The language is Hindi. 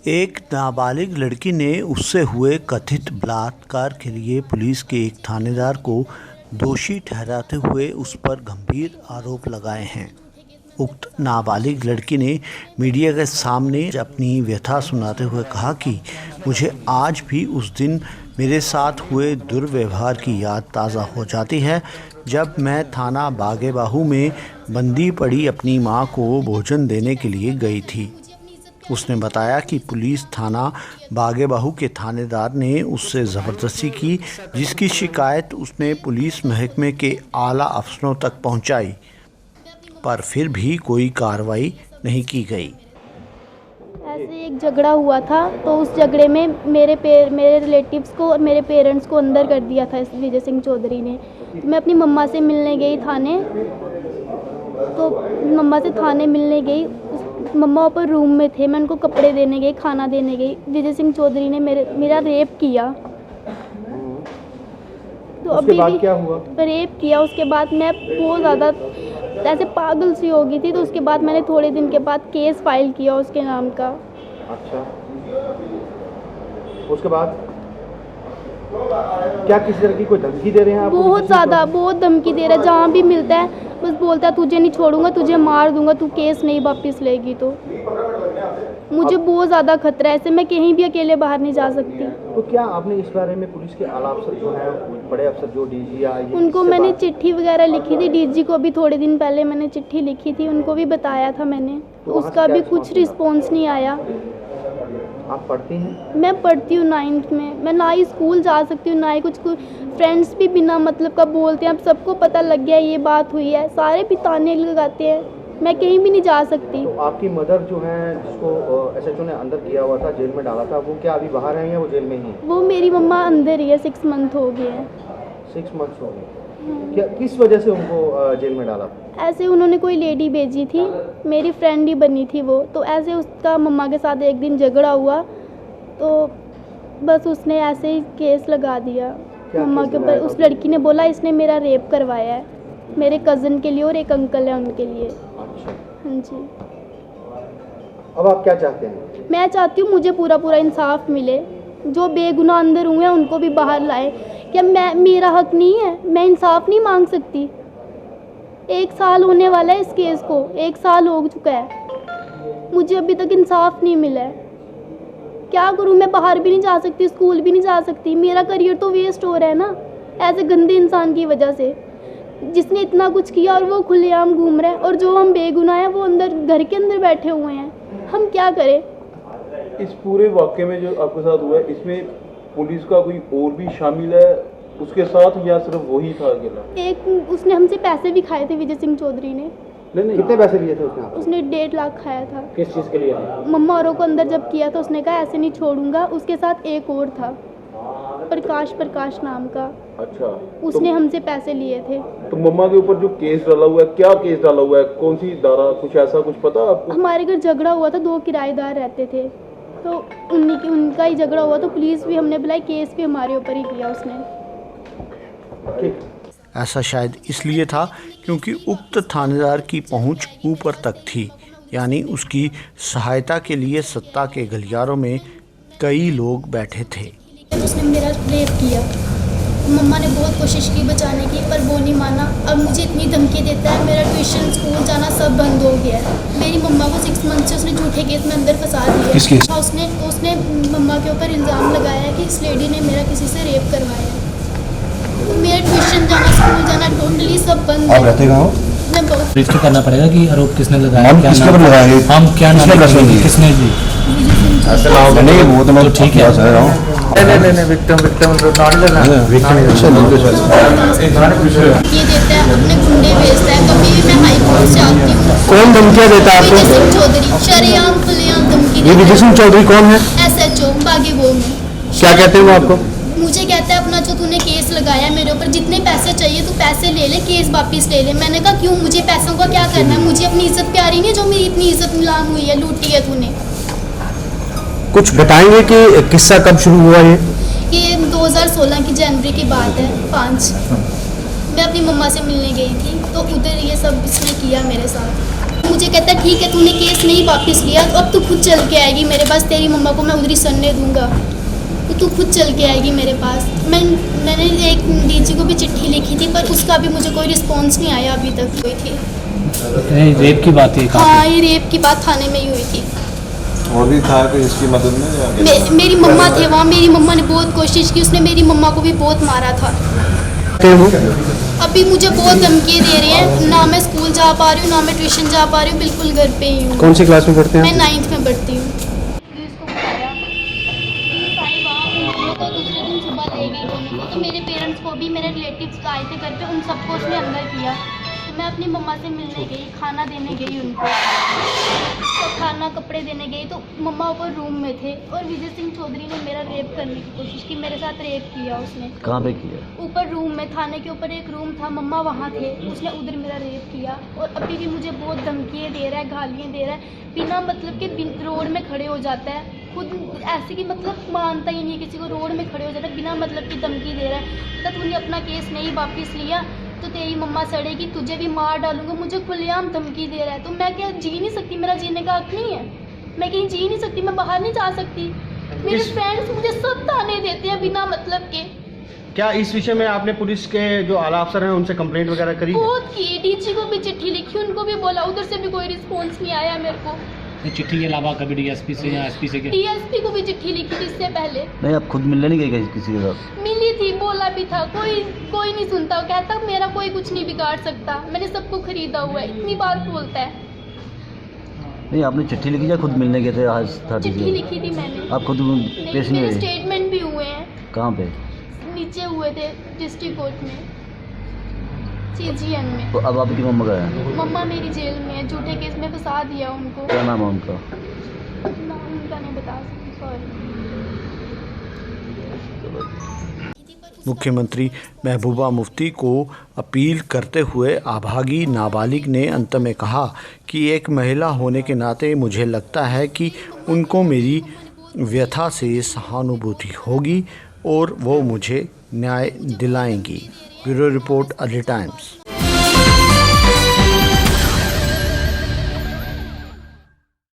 एक नाबालिग लड़की ने उससे हुए कथित बलात्कार के लिए पुलिस के एक थानेदार को दोषी ठहराते हुए उस पर गंभीर आरोप लगाए हैं। उक्त नाबालिग लड़की ने मीडिया के सामने अपनी व्यथा सुनाते हुए कहा कि मुझे आज भी उस दिन मेरे साथ हुए दुर्व्यवहार की याद ताज़ा हो जाती है, जब मैं थाना बागेबाहू में बंदी पड़ी अपनी मां को भोजन देने के लिए गई थी। उसने बताया कि पुलिस थाना बागेबाहू के थानेदार ने उससे ज़बरदस्ती की, जिसकी शिकायत उसने पुलिस महकमे के आला अफसरों तक पहुंचाई, पर फिर भी कोई कार्रवाई नहीं की गई। ऐसे एक झगड़ा हुआ था, तो उस झगड़े में मेरे रिलेटिव्स को और मेरे पेरेंट्स को अंदर कर दिया था इस विजय सिंह चौधरी ने। मैं अपनी मम्मा से मिलने गई थाने, तो मम्मा से थाने मिलने गई, मम्मा ऊपर रूम में थे, मैं उनको कपड़े देने गई, खाना देने गई। विजय सिंह चौधरी ने मेरा रेप किया। तो अभी भी क्या हुआ? रेप किया। उसके बाद मैं बहुत ज़्यादा ऐसे पागल सी हो गई थी, तो उसके बाद मैंने थोड़े दिन के बाद केस फाइल किया उसके नाम का। अच्छा, उसके बाद क्या किसी तरह की कोई धमकी दे रहे हैं आपको? बहुत ज़्यादा, बहुत धमकी दे रहा है। जहाँ भी मिलता है बस बोलता है तुझे नहीं छोड़ूंगा, तुझे मार दूंगा, तू केस नहीं वापस लेगी। तो मुझे बहुत ज़्यादा खतरा है, ऐसे मैं कहीं भी अकेले बाहर नहीं जा सकती। तो क्या आपने इस बारे में पुलिस के आला अफसर जो है, बड़े अफसर जो डीजी या उनको मैंने चिट्ठी वगैरह लिखी थी, डीजी को भी थोड़े दिन पहले मैंने चिट्ठी लिखी थी, उनको भी बताया था मैंने, तो उसका भी कुछ रिस्पॉन्स नहीं आया। आप पढ़ती हैं? मैं पढ़ती हूँ 9th में। मैं ना ही स्कूल जा सकती हूँ, ना ही कुछ फ्रेंड्स भी बिना मतलब का बोलते हैं। अब सबको पता लग गया ये बात हुई है, सारे भी ताने लगाते हैं, मैं कहीं भी नहीं जा सकती। तो आपकी मदर जो है, जिसको एसएचओ ने अंदर किया हुआ था, जेल में डाला था, वो क्या अभी बाहर हैं या वो जेल में ही? वो मेरी मम्मा अंदर ही है, 6 मंथ हो गए हैं। 6 मंथ हो गए। क्या किस वजह से उनको जेल में डाला? ऐसे उन्होंने कोई लेडी भेजी थी, मेरी फ्रेंड ही बनी थी वो, तो ऐसे उसका मम्मा के साथ एक दिन झगड़ा हुआ, तो बस उसने ऐसे ही केस लगा दिया मम्मा के ऊपर। उस लड़की ने बोला इसने मेरा रेप करवाया है, मेरे कज़न के लिए और एक अंकल है उनके लिए। अच्छा। हाँ जी। अब आप क्या चाहते हैं? मैं चाहती हूँ मुझे पूरा इंसाफ मिले, जो बेगुनाह अंदर हुए हैं उनको भी बाहर लाए। क्या मेरा हक नहीं है? मैं इंसाफ नहीं मांग सकती? 1 साल होने वाला है इस केस को, 1 साल हो चुका है, मुझे अभी तक इंसाफ नहीं मिला है। क्या करूँ? मैं बाहर भी नहीं जा सकती, स्कूल भी नहीं जा सकती, मेरा करियर तो वेस्ट हो रहा है ना, ऐसे गंदे इंसान की वजह से, जिसने इतना कुछ किया और वो खुलेआम घूम रहा है, और जो हम बेगुनाह हैं वो अंदर घर के अंदर बैठे हुए हैं। हम क्या करें? इस पूरे वाक़े में जो आपके साथ हुआ है, इसमें पुलिस का कोई और भी शामिल है उसके साथ, या सिर्फ वही था अकेला? एक उसने हमसे पैसे भी खाए थे, विजय सिंह चौधरी ने। नहीं, कितने पैसे लिए थे उसने 1.5 लाख खाया था। किस चीज़ के लिए? मम्मा औरों को अंदर जब किया तो उसने कहा ऐसे नहीं छोड़ूंगा। उसके साथ एक और था, प्रकाश नाम का। अच्छा। उसने हमसे पैसे लिए थे। तो मम्मा के ऊपर जो केस डाला हुआ है, क्या केस डाला हुआ है, कौन सी धारा, कुछ ऐसा कुछ पता आपको? हमारे घर झगड़ा हुआ था, 2 किराएदार रहते थे, तो उनका ही झगड़ा हुआ, तो पुलिस भी हमने बुलाई, केस भी हमारे ऊपर ही किया उसने। ऐसा शायद इसलिए था क्योंकि उक्त थानेदार की पहुंच ऊपर तक थी, यानी उसकी सहायता के लिए सत्ता के गलियारों में कई लोग बैठे थे। उसने मेरा रेप किया, मम्मा ने बहुत कोशिश की बचाने की, पर वो नहीं माना। अब मुझे इतनी धमकी देता है, मेरा ट्यूशन स्कूल जाना सब बंद हो गया है। मेरी मम्मा को 6 मंथ से उसने झूठे केस में अंदर फंसा दिया। किस केस? उसने मम्मा के ऊपर इल्ज़ाम लगाया है कि इस लेडी ने मेरा किसी से रेप करवाया है। तो मेरा ट्यूशन जाना, स्कूल जाना टोटली सब बंद है। आप रहते कहाँ हो? मैं बहुत रजिस्टर करना पड़ेगा कि आरोप किसने लगाया, हम किसके ऊपर लगाए, हम क्या नाम किसने जी? नहीं, वो तो मैं ठीक है। नहीं, विक्टिम नॉट लेना। ये देता है, अपने गुंडे भेजता है। कभी भी मैं हाई कोर्ट से आती हूँ। कौन धमकियाँ देता है आपको? विजय सिंह चौधरी शरेआम खुलेआम धमकी। ये विजय सिंह चौधरी कौन है? SHO बागेबाहू में। क्या कहते हैं वो आपको? मुझे कहता है अपना जो तूने केस लगाया मेरे ऊपर, जितने पैसे चाहिए तू पैसे ले ले, केस वापस ले ले। मैंने कहा क्यों? मुझे पैसों का क्या करना है? मुझे अपनी इज्जत प्यारी नहीं, जो मेरी इतनी इज्जत नीलाम हुई है, लूटी है तूने। कुछ बताएंगे कि किस्सा कब शुरू हुआ ये 2016 की जनवरी की बात है, 5। मैं अपनी मम्मा से मिलने गई थी, तो उधर ये सब इसने किया मेरे साथ। मुझे कहता है ठीक है तूने केस नहीं वापस लिया तो अब तू खुद चल के आएगी मेरे पास, तेरी मम्मा को मैं उधर ही सन्ने दूंगा, तो तू खुद चल के आएगी मेरे पास। मैंने एक डीजी को भी चिट्ठी लिखी थी पर उसका भी मुझे कोई रिस्पॉन्स नहीं आया अभी तक कोई थी। रेप की बात है काफी। हाँ, ये रेप की बात थाने में ही हुई थी। और भी था तो इसकी मदद में मेरी मम्मा थे वहाँ, मेरी मम्मा ने बहुत कोशिश की, उसने मेरी मम्मा को भी बहुत मारा था। अभी मुझे बहुत धमकी दे रहे हैं, ना मैं स्कूल जा पा रही हूँ ना मैं ट्यूशन जा पा रही हूँ, बिल्कुल घर पे ही हूँ। कौन सी क्लास में पढ़ते हैं? मैं 9th में पढ़ती हूँ। दूसरे दिन सुबह ले गई दोनों को, तो मेरे पेरेंट्स को भी, मेरे रिलेटिव्स आए थे घर पे, उन सबको उसने अंदर किया। तो मैं अपनी मम्मा से मिलने गई, खाना देने गई उनको, तो खाना कपड़े देने गई तो मम्मा ऊपर रूम में थे और विजय सिंह चौधरी ने मेरा रेप करने की कोशिश की, मेरे साथ रेप किया उसने। कहाँ पे किया? ऊपर रूम में, थाने के ऊपर एक रूम था, मम्मा वहाँ थे, उसने उधर मेरा रेप किया। और अभी भी मुझे बहुत धमकियाँ दे रहा है, गालियाँ दे रहा है, बिना मतलब के रोड में खड़े हो जाता है, खुद ऐसे कि मतलब मानता ही नहीं, किसी को रोड में खड़े हो जाता है, बिना मतलब की धमकी दे रहा है। तब तूने अपना केस नहीं वापस लिया तो तेरी मम्मा सड़ेगी, तुझे भी मार डालूंगा, मुझे खुलेआम धमकी दे रहा है। तो मैं क्या जी नहीं सकती? मेरा जीने का हक नहीं है? मैं कहीं जी नहीं सकती? मैं बाहर नहीं जा सकती? मेरे फ्रेंड्स मुझे सब ताने देते हैं बिना मतलब के। क्या इस विषय में आपने पुलिस के जो आला अफसर हैं उनसे कंप्लेंट वगैरह करी? बहुत की, डीजी को भी चिट्ठी लिखी, उनको भी बोला, उधर से भी कोई रिस्पॉन्स नहीं आया मेरे को। चिट्ठी के अलावा कभी डीएसपी से या एसपी से? डीएसपी को भी चिट्ठी लिखी थी इससे पहले। नहीं, आप खुद मिलने नहीं गए किसी के साथ? मिली थी, बोला भी था, कोई नहीं सुनता, कहता मेरा कोई कुछ नहीं बिगाड़ सकता, मैंने सबको खरीदा हुआ है, इतनी बात बोलता है। नहीं, आपने चिट्ठी लिखी या खुद मिलने गए थे? आज था चिट्ठी लिखी थी मैंने। आप खुद पेश नहीं मेरे हुए? स्टेटमेंट भी हुए हैं। कहाँ पे? नीचे हुए थे डिस्ट्रिक्ट कोर्ट में, CGN में। तो अब आपकी मम्मा का है? मम्मा मेरी जेल में है, झूठे केस में फंसा दिया उनको। क्या नाम है उनका? नाम उनका नहीं बता सकती, सॉरी। मुख्यमंत्री महबूबा मुफ्ती को अपील करते हुए अभागी नाबालिग ने अंत में कहा कि एक महिला होने के नाते मुझे लगता है कि उनको मेरी व्यथा से सहानुभूति होगी और वो मुझे न्याय दिलाएंगी। Bureau report, Early times.